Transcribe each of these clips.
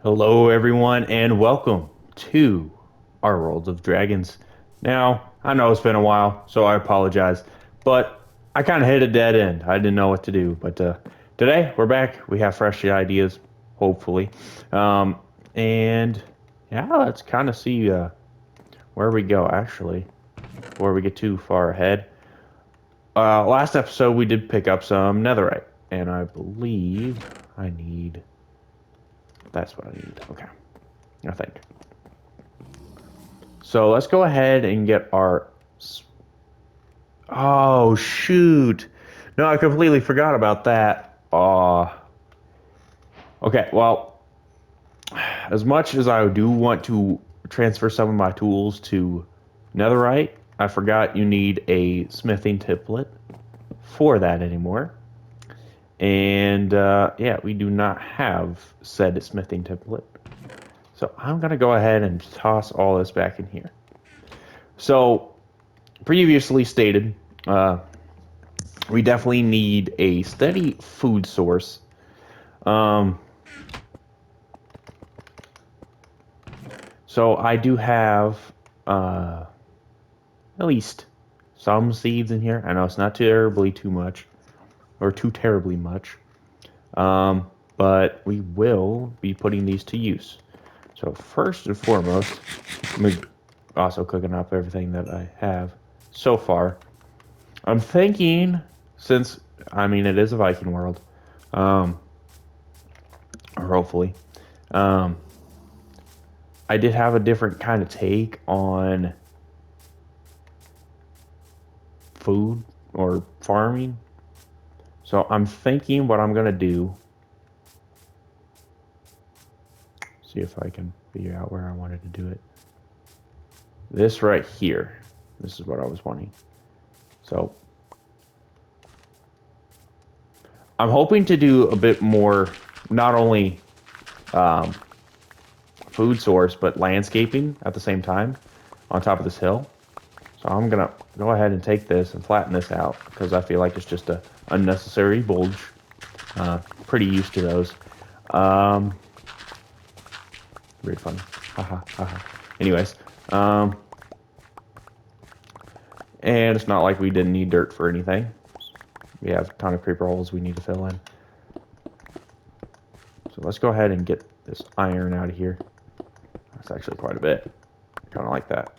Hello, everyone, and welcome to our World of Dragons. Now, I know it's been a while, so I apologize, but I kind of hit a dead end. I didn't know what to do, but today we're back. We have fresh ideas, hopefully, um, and yeah, let's kind of see where we go. Actually, before we get too far ahead, last episode we did pick up some netherite, and I believe I need. That's what I need. Okay, I think. So let's go ahead and get our. Oh, shoot. No, I completely forgot about that. Okay, well, as much as I do want to transfer some of my tools to Netherite, I forgot you need a smithing template for that anymore. And yeah, we do not have said smithing template. So I'm going to go ahead and toss all this back in here. So, previously stated, uh, we definitely need a steady food source. Um, so I do have uh, at least some seeds in here. I know it's not terribly too much or too terribly much, but we will be putting these to use. So first and foremost, I'm also cooking up everything that I have so far. I'm thinking, since I mean it is a Viking world, um, or hopefully. Um, I did have a different kind of take on food or farming. So I'm thinking what I'm going to do, see if I can figure out where I wanted to do it. This right here. This is what I was wanting. So I'm hoping to do a bit more, not only um, food source, but landscaping at the same time on top of this hill. So I'm gonna go ahead and take this and flatten this out because I feel like it's just a unnecessary bulge. Pretty used to those. Um, Weird fun. Haha, haha. Anyways, and it's not like we didn't need dirt for anything. We have a ton of creeper holes we need to fill in. So let's go ahead and get this iron out of here. That's actually quite a bit. Kind of like that.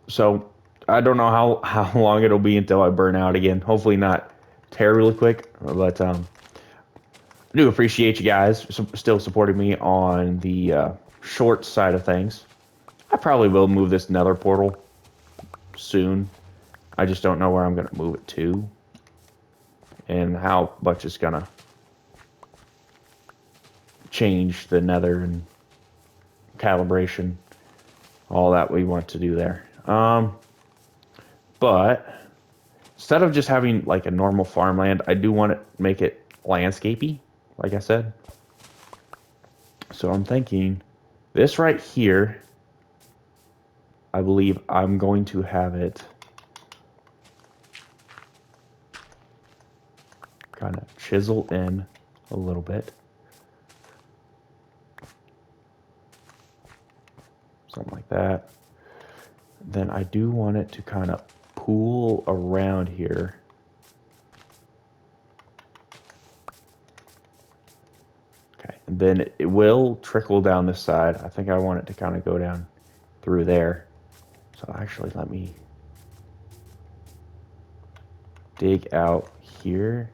So I don't know how long it'll be until I burn out again. Hopefully not terribly quick, but I do appreciate you guys still supporting me on the short side of things. I probably will move this nether portal soon. I just don't know where I'm going to move it to and how much it's going to change the nether and calibration, all that we want to do there. But instead of just having like a normal farmland, I do want to make it landscapey, like I said. So I'm thinking this right here, I believe I'm going to have it kind of chisel in a little bit. Something like that. Then I do want it to kind of pool around here. Okay, and then it will trickle down this side. I think I want it to kind of go down through there. So actually, let me dig out here.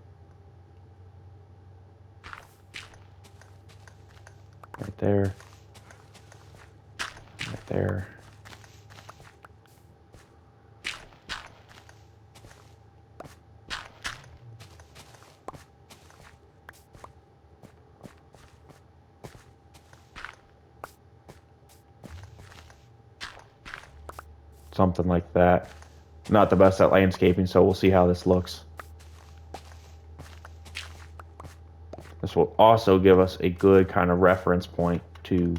Right there. Right there. Something like that. Not the best at landscaping, so we'll see how this looks. This will also give us a good kind of reference point to,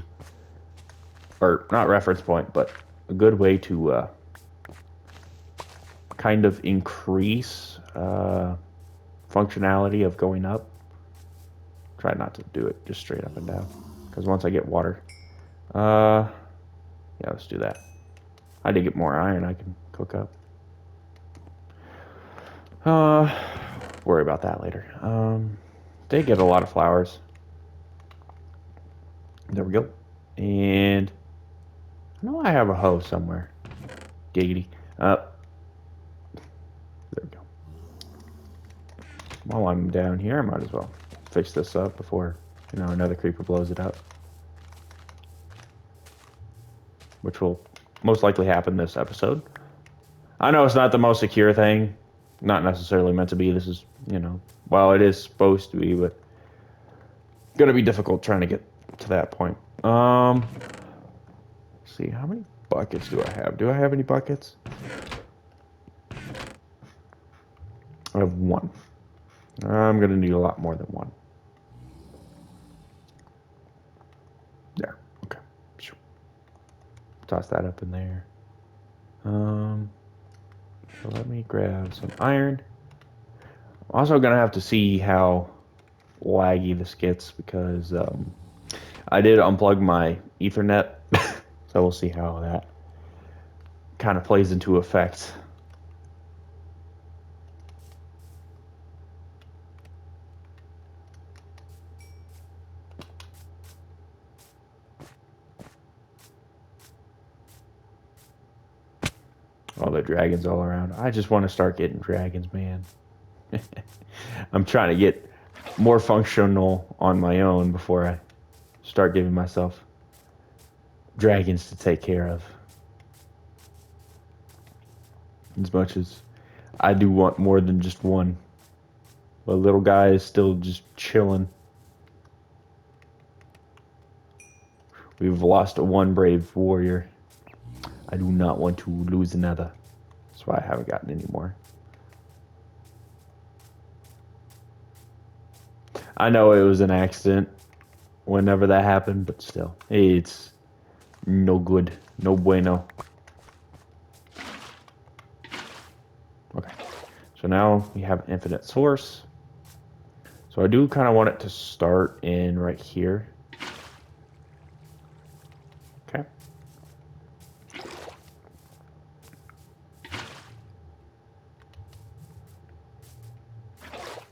or not reference point, but a good way to kind of increase functionality of going up. try not to do it just straight up and down. Because once I get water, yeah, let's do that. I did get more iron I can cook up. Worry about that later. Did get a lot of flowers. There we go. And I know I have a hoe somewhere. Giggity. There we go. While I'm down here, I might as well fix this up before, another creeper blows it up. Which will most likely happen this episode. I know it's not the most secure thing. Not necessarily meant to be. This is, well, it is supposed to be, but gonna be difficult trying to get to that point. Let's see, how many buckets do I have? Do I have any buckets? I have one. I'm gonna need a lot more than one. There. Okay. Sure. Toss that up in there. So let me grab some iron. I'm also gonna have to see how laggy this gets because I did unplug my Ethernet, so we'll see how that kind of plays into effect. All the dragons all around. I just want to start getting dragons, man. I'm trying to get more functional on my own before I start giving myself dragons to take care of. As much as I do want more than just one. The little guy is still just chilling. We've lost one brave warrior. I do not want to lose another. That's why I haven't gotten any more. I know it was an accident whenever that happened, but still, it's no good. No bueno. Okay. So now we have an infinite source. So I do kind of want it to start in right here. Okay.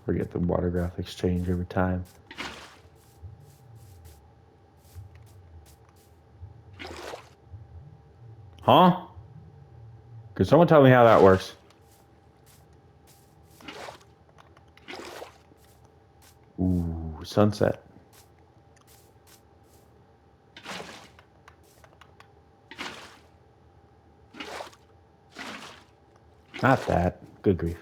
Forget the water graphics change every time. Huh? Could someone tell me how that works? Ooh, sunset. Not that. Good grief.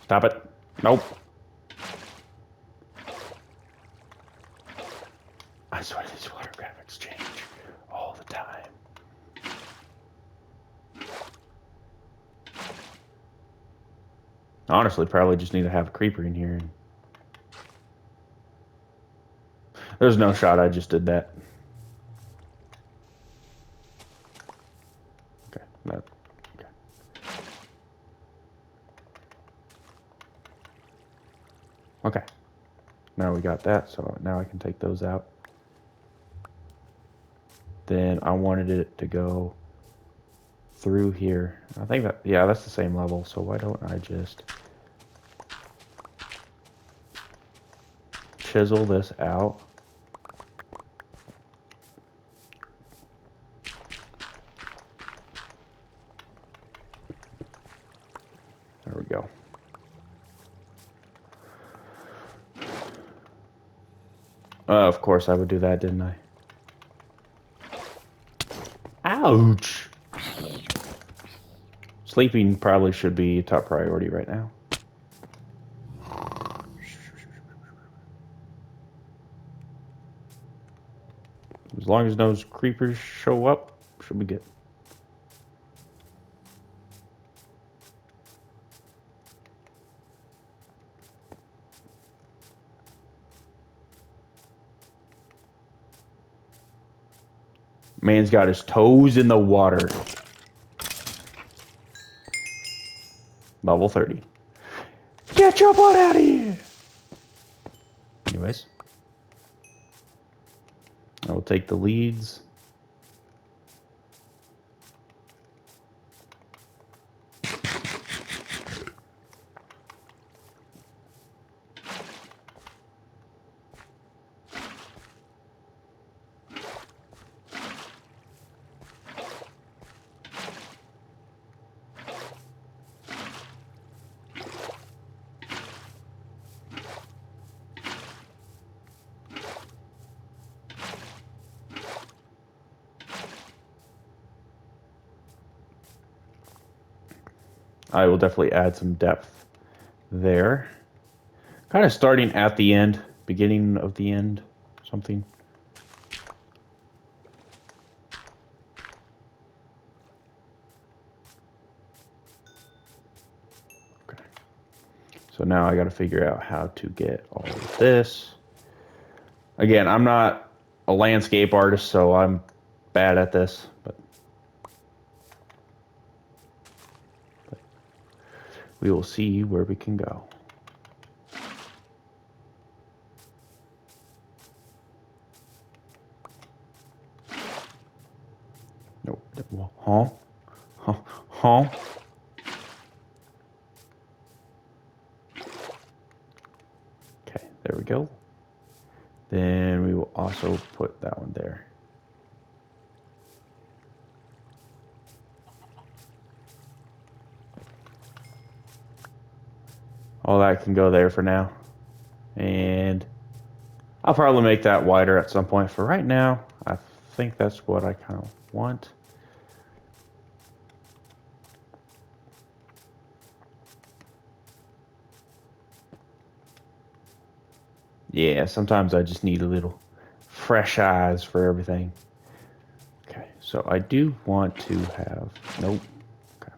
Stop it. Nope. I swear these water graphics change all the time. Honestly, probably just need to have a creeper in here. There's no shot I just did that. Okay, no. Okay. Okay. Now we got that, so now I can take those out. Then I wanted it to go through here. I think that, yeah, that's the same level, so why don't I just chisel this out? There we go. Of course I would do that, didn't I? Ouch! Sleeping probably should be top priority right now. As long as those creepers show up, should be good. Man's got his toes in the water. Level 30. Get your butt out of here! Anyways. I will take the leads. I will definitely add some depth there. Kind of starting at the end, beginning of the end, something. Okay. So now I got to figure out how to get all of this. Again, I'm not a landscape artist, so I'm bad at this, but we will see where we can go. Nope. Huh? Huh? Huh? Okay, there we go. Then we will also put that one there. All that can go there for now. And I'll probably make that wider at some point. For right now, I think that's what I kind of want. Yeah, sometimes I just need a little fresh eyes for everything. Okay, so I do want to have, nope. Okay.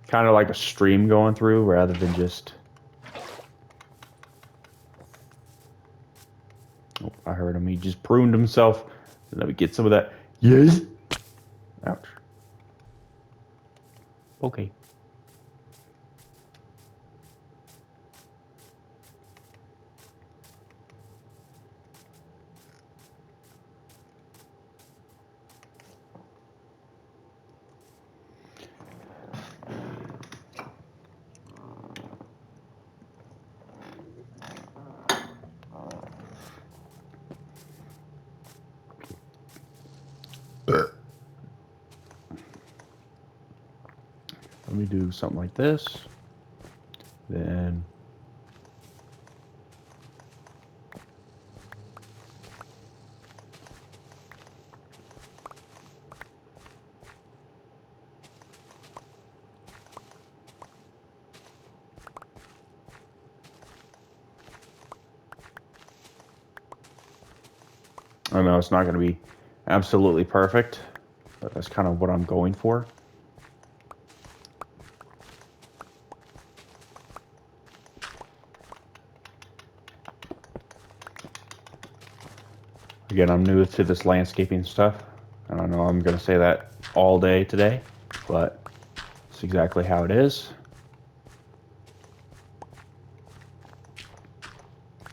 Kind of like a stream going through rather than just, oh, I heard him. He just pruned himself. Let me get some of that. Yes. Ouch. Okay. Let me do something like this. Then I know it's not going to be absolutely perfect, but that's kind of what I'm going for. Again, I'm new to this landscaping stuff, and I know I'm going to say that all day today, but it's exactly how it is.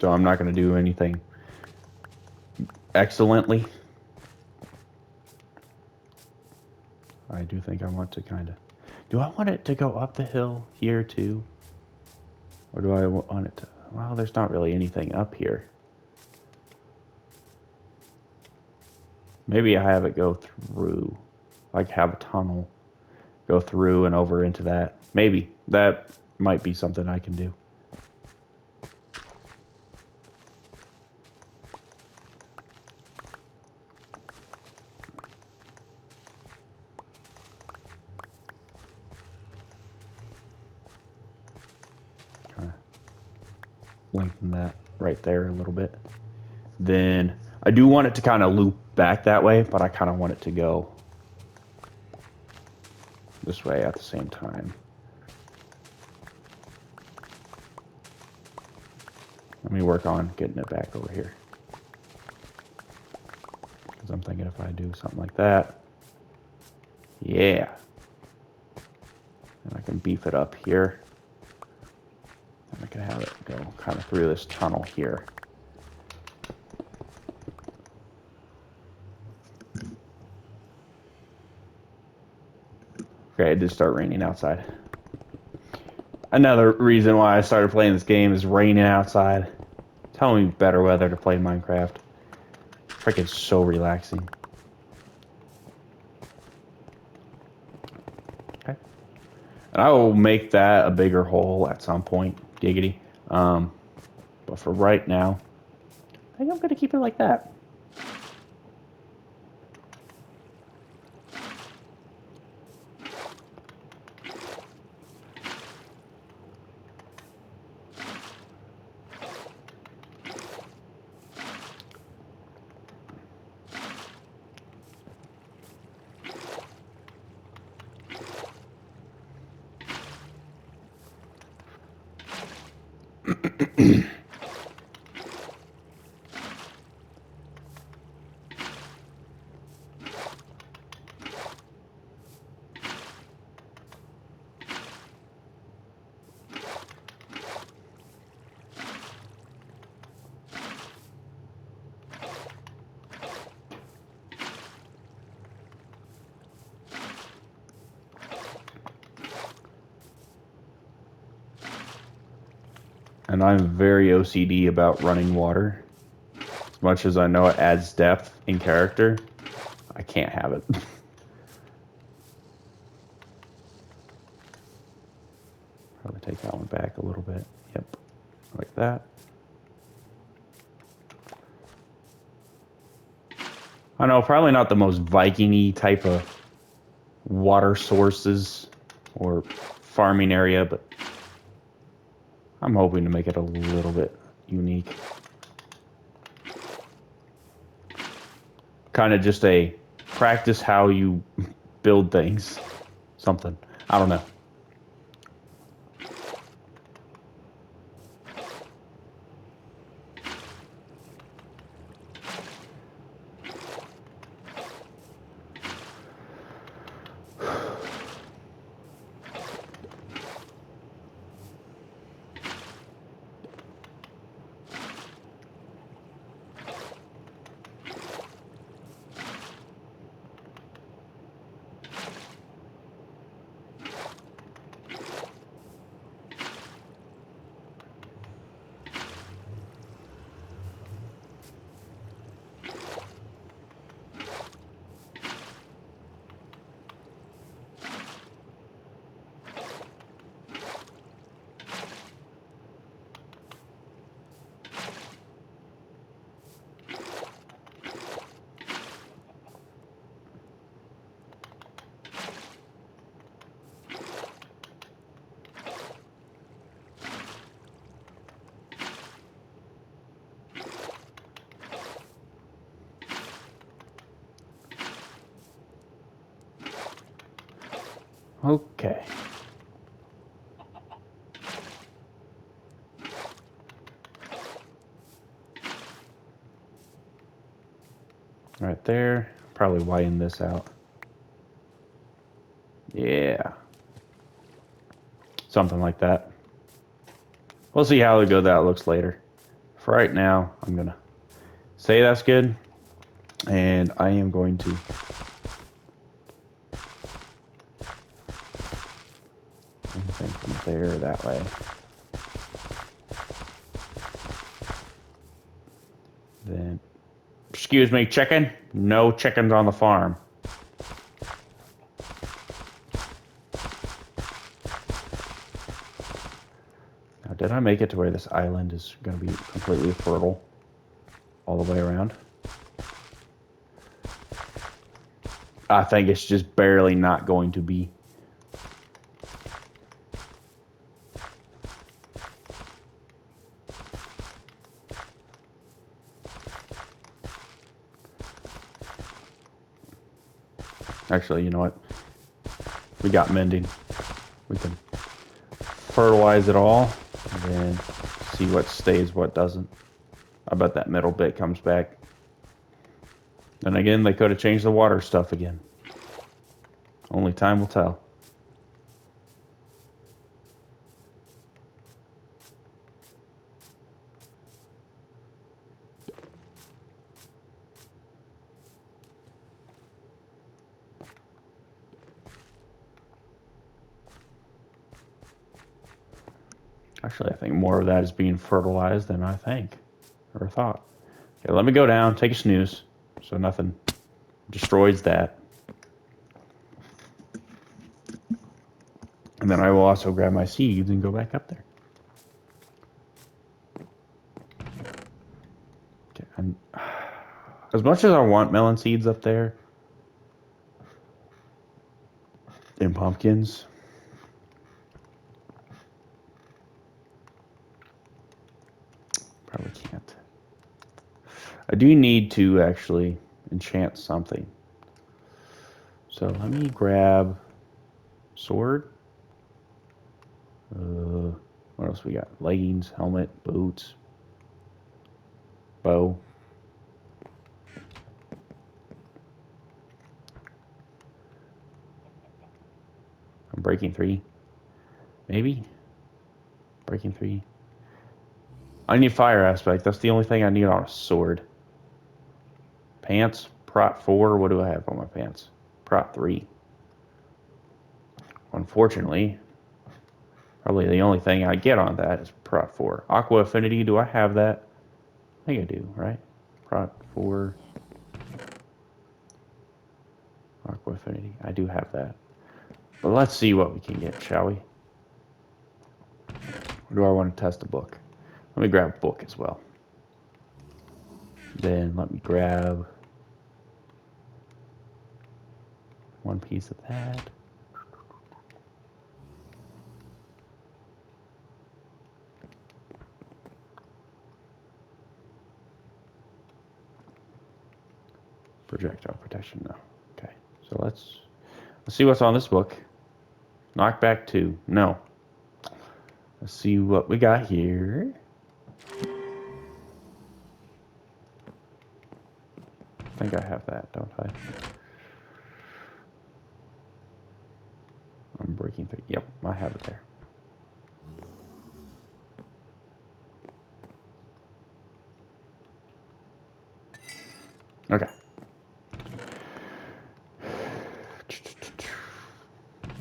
So I'm not going to do anything excellently. I do think I want to kind of... Do I want it to go up the hill here too? Or do I want it to... Well, there's not really anything up here. Maybe I have it go through. Like have a tunnel go through and over into that. Maybe. That might be something I can do. Kind of lengthen that right there a little bit. Then I do want it to kind of loop back that way, but I kind of want it to go this way at the same time. Let me work on getting it back over here. Because I'm thinking if I do something like that. Yeah. And I can beef it up here. And I can have it go kind of through this tunnel here. Okay, it did start raining outside. Another reason why I started playing this game is raining outside. Tell me better weather to play Minecraft. Freaking so relaxing. Okay. And I will make that a bigger hole at some point. Giggity. But for right now, I think I'm going to keep it like that. And I'm very OCD about running water. As much as I know it adds depth in character, I can't have it. Probably take that one back a little bit. Yep, like that. I know, probably not the most Viking-y type of water sources or farming area, but I'm hoping to make it a little bit unique. Kind of just a practice how you build things. Something. I don't know. Okay. Right there. Probably widen this out. Yeah. Something like that. We'll see how good that looks later. For right now, I'm going to say that's good. And I am going to anything from there that way. Then, excuse me, chicken? No chickens on the farm. Now, did I make it to where this island is going to be completely fertile all the way around? I think it's just barely not going to be. Actually, you know what? We got mending. We can fertilize it all and then see what stays, what doesn't. I bet that middle bit comes back. Then again, they could have changed the water stuff again. Only time will tell. Actually, I think more of that is being fertilized than I think or thought. Okay, let me go down, take a snooze, so nothing destroys that. And then I will also grab my seeds and go back up there. Okay, and as much as I want melon seeds up there and pumpkins, probably can't. I do need to actually enchant something. So let me grab sword. What else we got? Leggings, helmet, boots, bow. I'm breaking 3. Maybe? Breaking 3. I need fire aspect. That's the only thing I need on a sword. Pants, prot 4. What do I have on my pants? Prot 3. Unfortunately, probably the only thing I get on that is prot 4. Aqua affinity, do I have that? I think I do, right? Prot 4. Aqua affinity. I do have that. But let's see what we can get, shall we? Or do I want to test a book? Let me grab a book as well. Then let me grab one piece of that. Projectile protection, no. Okay, so let's see what's on this book. Knockback 2, no. Let's see what we got here. I think I have that, don't I? I'm breaking 3. Yep, I have it there. Okay.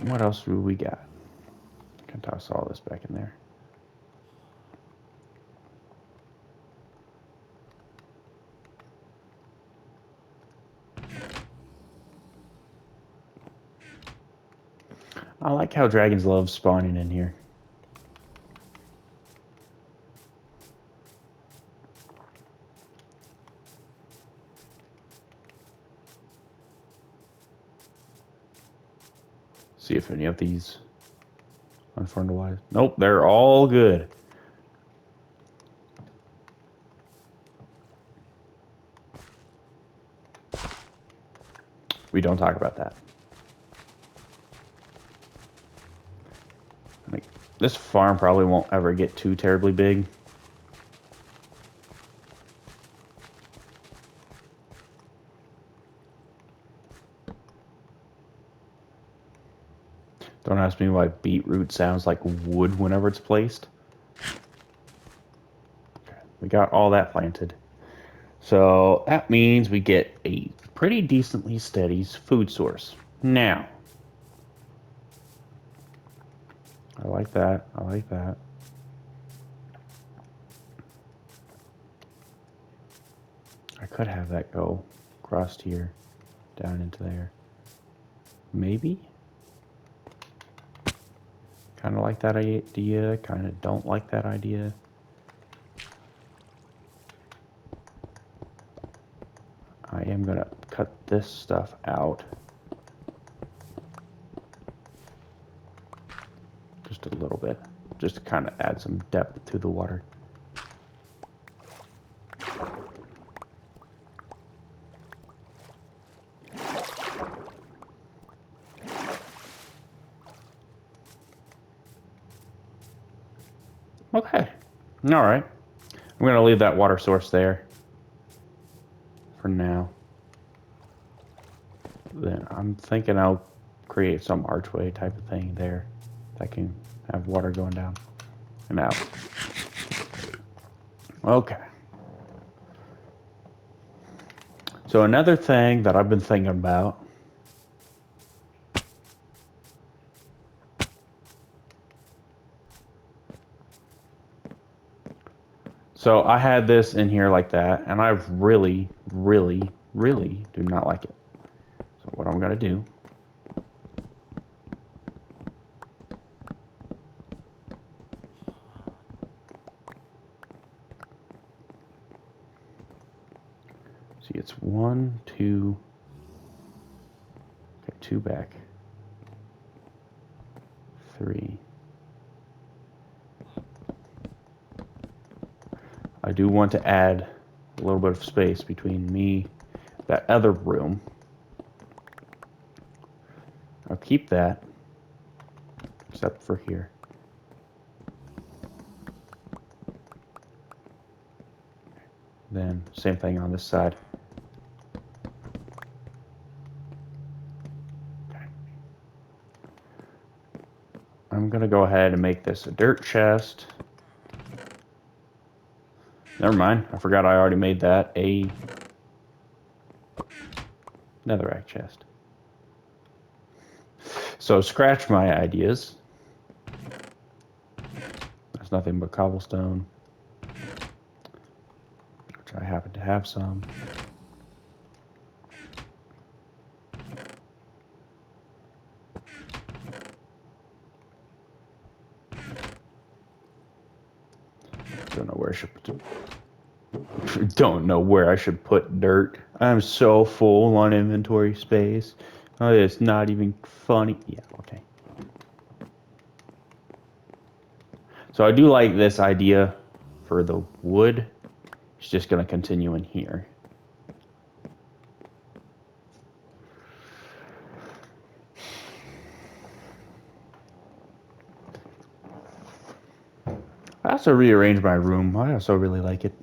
What else do we got? I can toss all this back in there. I like how dragons love spawning in here. See if any of these unfertilized. Nope, they're all good. We don't talk about that. Like, this farm probably won't ever get too terribly big. Don't ask me why beetroot sounds like wood whenever it's placed. Okay, we got all that planted. So that means we get a pretty decently steady food source. Now, I like that. I like that. I could have that go across here, down into there. Maybe? Kind of like that idea, kind of don't like that idea. I am going to cut this stuff out. Just a little bit. Just to kind of add some depth to the water. Okay. All right. I'm going to leave that water source there for now. then I'm thinking I'll create some archway type of thing there that can have water going down and out. Okay. So another thing that I've been thinking about, so I had this in here like that, and I really, really, really do not like it. So what I'm gonna do, see, it's 1, 2, okay, 2 back, 3. I do want to add a little bit of space between me, that other room. I'll keep that, except for here. Then same thing on this side. Okay. I'm gonna go ahead and make this a dirt chest. Never mind, I forgot I already made that a netherrack chest. So scratch my ideas. That's nothing but cobblestone, which I happen to have some. Don't know where I should put don't know where I should put dirt. I'm so full on inventory space. Oh, it's not even funny. Yeah, okay. So I do like this idea for the wood. It's just going to continue in here. I also rearranged my room. I also really like it.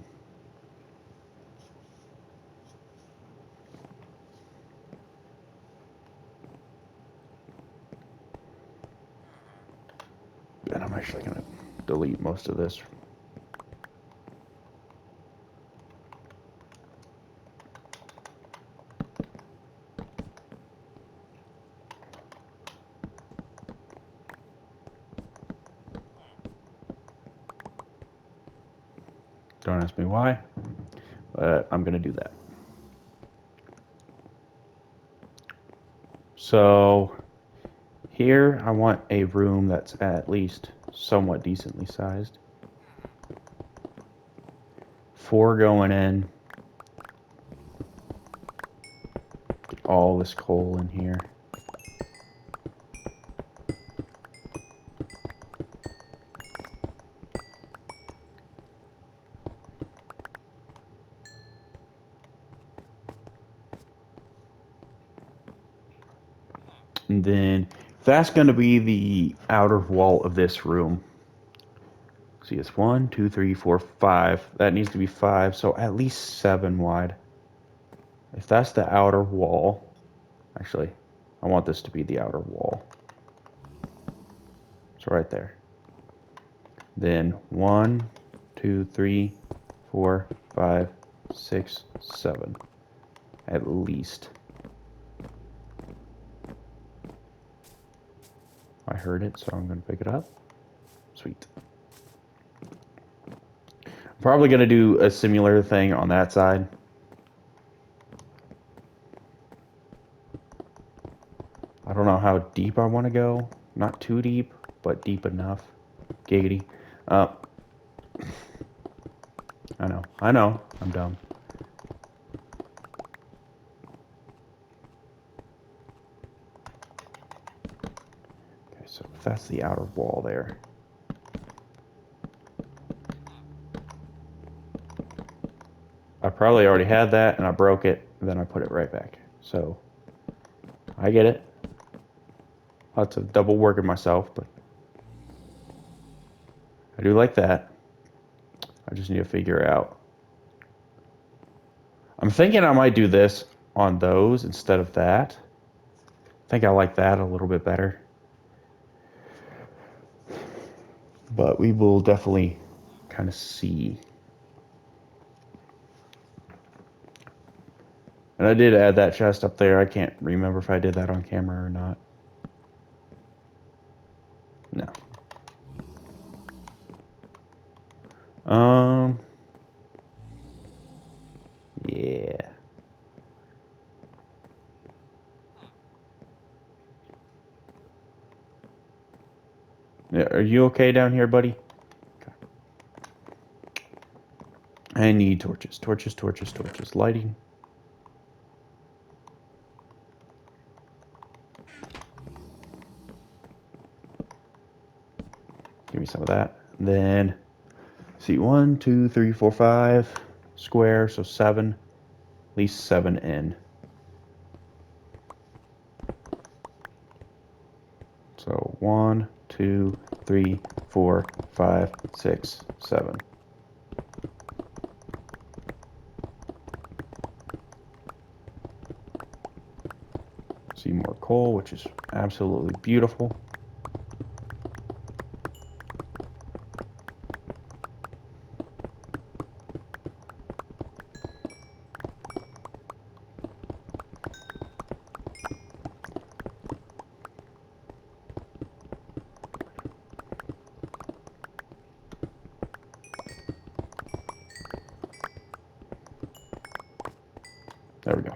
And I'm actually going to delete most of this. Don't ask me why, but I'm going to do that. So here I want a room that's at least somewhat decently sized. 4 going in. Get all this coal in here. And then that's going to be the outer wall of this room. See, it's 1, 2, 3, 4, 5. That needs to be 5, so at least 7 wide. If that's the outer wall, actually, I want this to be the outer wall. So right there. Then 1, 2, 3, 4, 5, 6, 7. At least. I heard it, so I'm going to pick it up. Sweet. I'm probably going to do a similar thing on that side. I don't know how deep I want to go. Not too deep, but deep enough. Giggity. I know, I'm dumb. Okay, so if that's the outer wall there. I probably already had that and I broke it, and then I put it right back. So, I get it. Lots of double working myself, but I do like that. I just need to figure out. I'm thinking I might do this on those instead of that. think I like that a little bit better. But we will definitely kind of see. And I did add that chest up there. I can't remember if I did that on camera or not. No. Yeah. Yeah, are you okay down here, buddy? Okay. I need torches, torches, torches, torches. Lighting. Give me some of that. And then, see, 1, 2, 3, 4, 5 square, so 7. At least 7 in. So 1, 2, 3, 4, 5, 6, 7. See more coal, which is absolutely beautiful. There we go.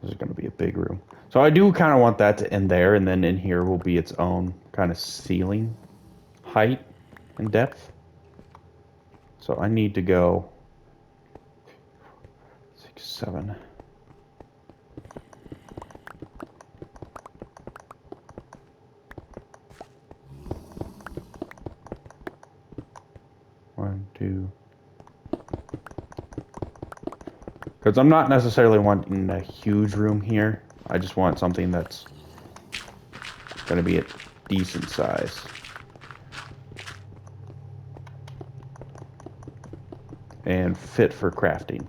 This is going to be a big room. So I do kind of want that to end there, and then in here will be its own kind of ceiling height and depth. So I need to go 6, 7. One, two. Because I'm not necessarily wanting a huge room here. I just want something that's going to be a decent size. And fit for crafting.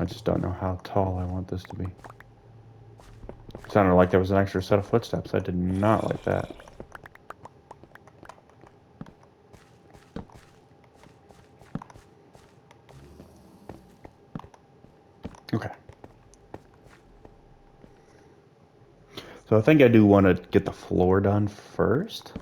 I just don't know how tall I want this to be. It sounded like there was an extra set of footsteps. I did not like that. Okay. So I think I do want to get the floor done first.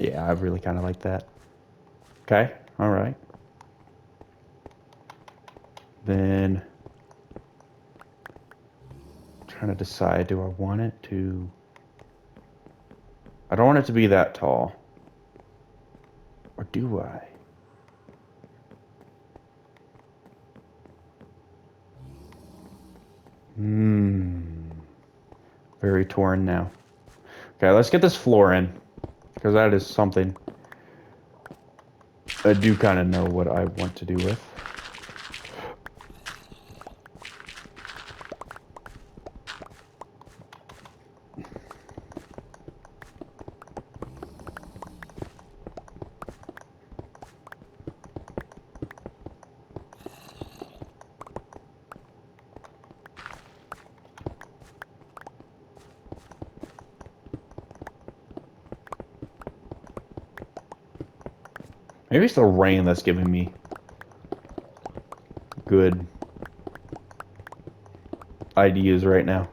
Yeah, I really kind of like that. Okay, all right. Then trying to decide, do I want it to... I don't want it to be that tall. Or do I? Very torn now. Okay, let's get this floor in. Because that is something I do kind of know what I want to do with. Maybe it's the rain that's giving me good ideas right now.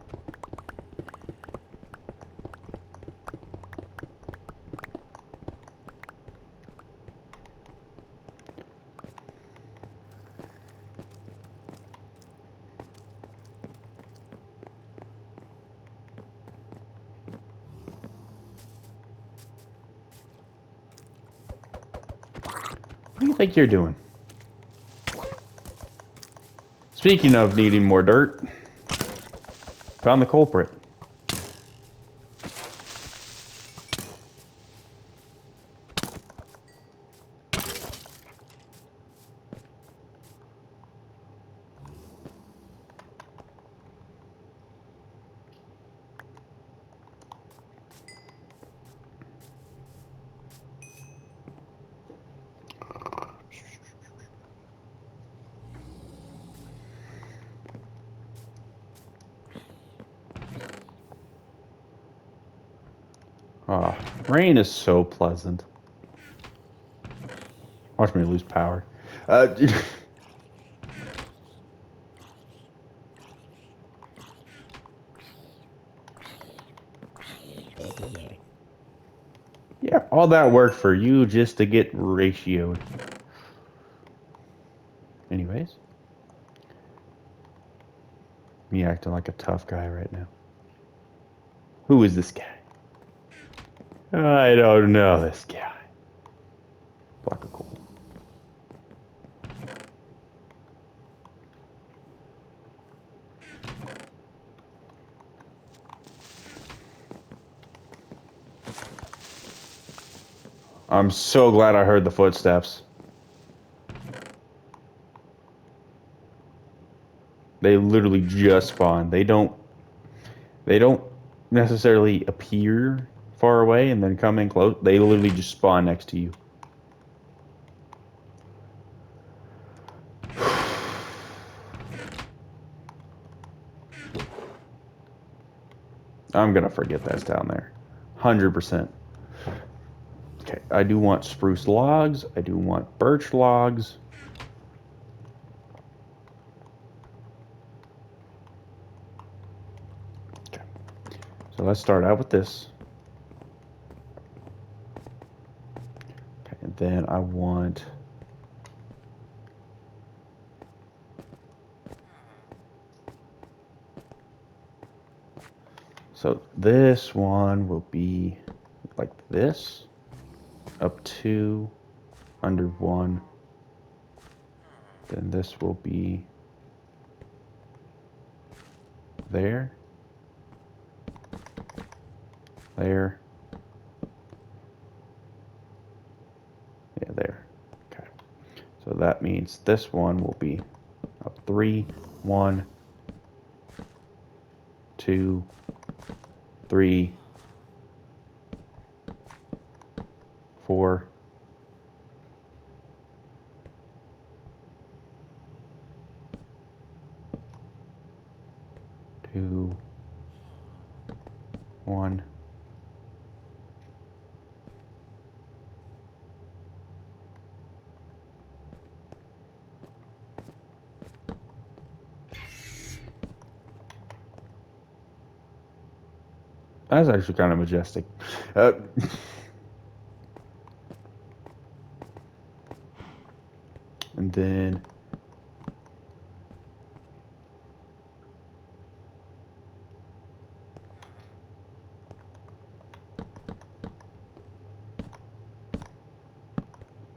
What do you think you're doing? Speaking of needing more dirt, found the culprit. Ah, rain is so pleasant. Watch me lose power. Yeah, all that work for you just to get ratioed. Anyways, me acting like a tough guy right now. Who is this guy? I don't know this guy. Block of coal. I'm so glad I heard the footsteps. They literally just spawned. They don't necessarily appear far away and then come in close. They literally just spawn next to you. I'm gonna forget that's down there. 100%. Okay, I do want spruce logs. I do want birch logs. Okay, so let's start out with this. Okay, and then I want... So this one will be like this, up 2, under 1. Then this will be there, there, yeah, there. Okay, so that means this one will be up 3, 1, 2, 3, 4, 2, 1. That's actually kind of majestic. Uh, and then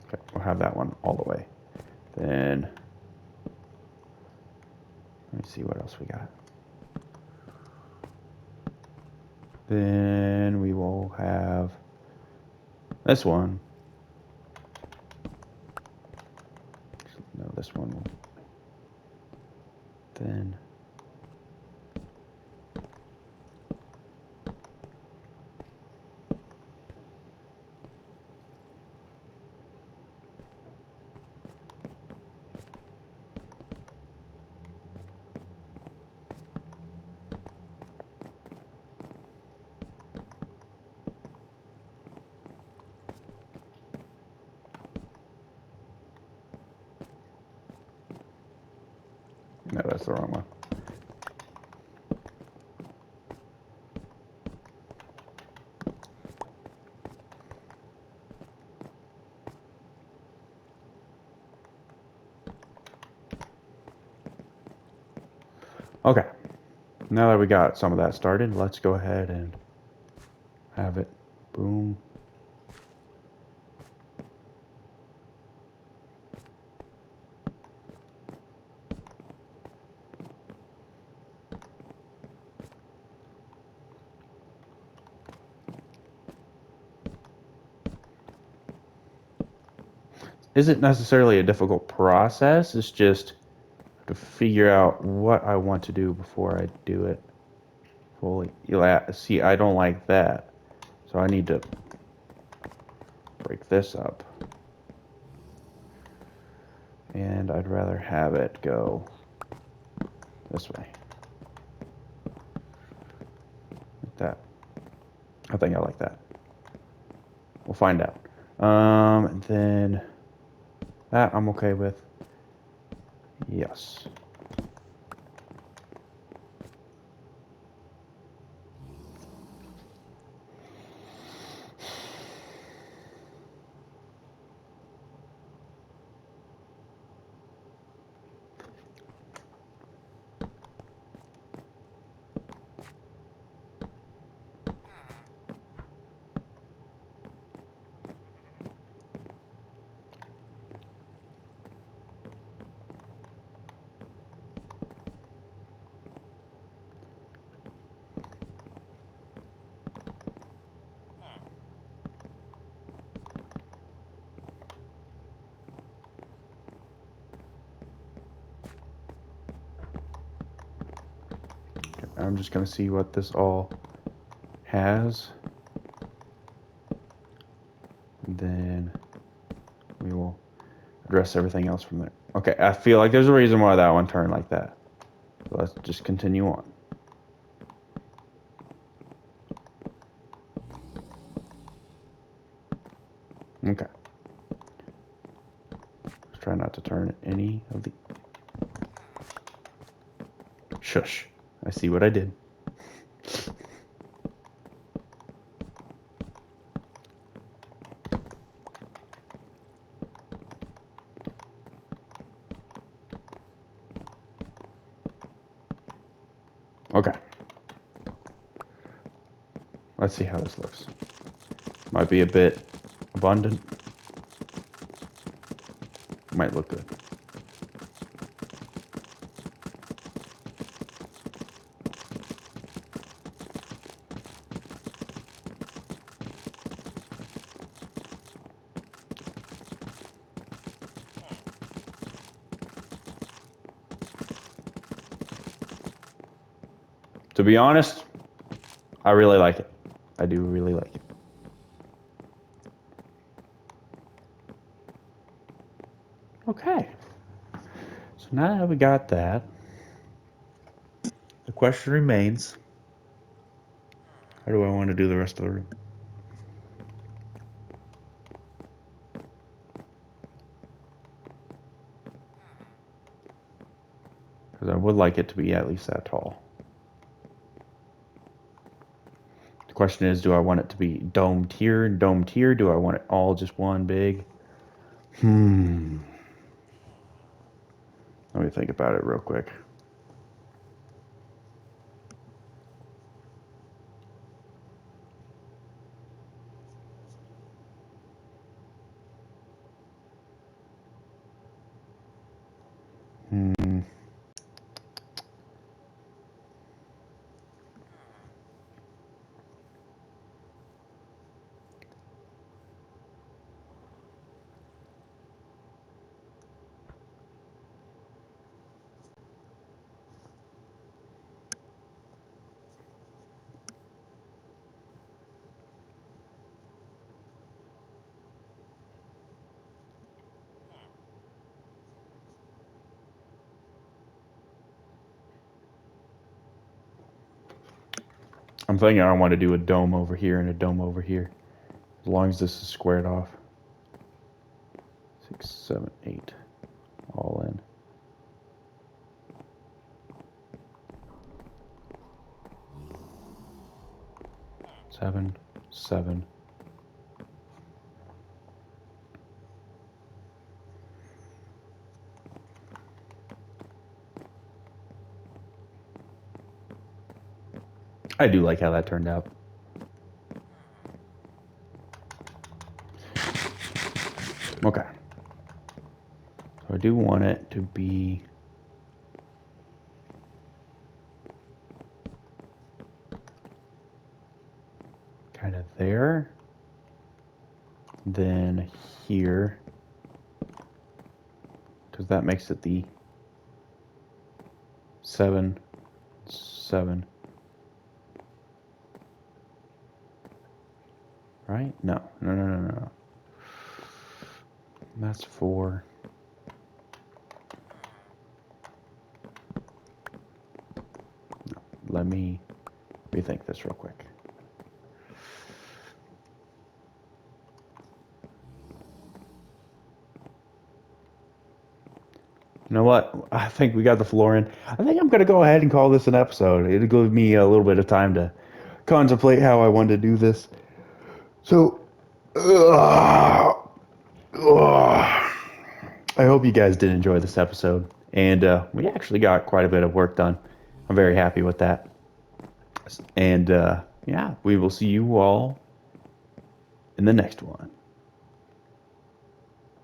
okay, we'll have that one all the way. Then let me see what else we got. Then we will have this one. No, this one will. Then No, that's the wrong one. Okay. Now that we got some of that started, let's go ahead and have it. Boom. Isn't necessarily a difficult process. It's just to figure out what I want to do before I do it fully. See, I don't like that. So I need to break this up. And I'd rather have it go this way. Like that. I think I like that. We'll find out. And then that I'm okay with. Yes. I'm just going to see what this all has. And then we will address everything else from there. Okay, I feel like there's a reason why that one turned like that. So let's just continue on. Okay. Let's try not to turn any of the... Shush. I see what I did. Okay. Let's see how this looks. Might be a bit abundant. Might look good. To be honest, I really like it. I do really like it. Okay. So now that we got that, the question remains, how do I want to do the rest of the room? Because I would like it to be at least that tall. The question is, do I want it to be dome tier and dome tier? Do I want it all just one big? Let me think about it real quick. I'm thinking I want to do a dome over here and a dome over here. As long as this is squared off. 6, 7, 8. All in. 7, 7. I do like how that turned out. Okay. So I do want it to be kind of there. Then here. Because that makes it the 7, 7. Right? No. No. That's 4. No. Let me rethink this real quick. You know what? I think we got the floor in. I think I'm going to go ahead and call this an episode. It'll give me a little bit of time to contemplate how I want to do this. So, I hope you guys did enjoy this episode. And we actually got quite a bit of work done. I'm very happy with that. And yeah, we will see you all in the next one.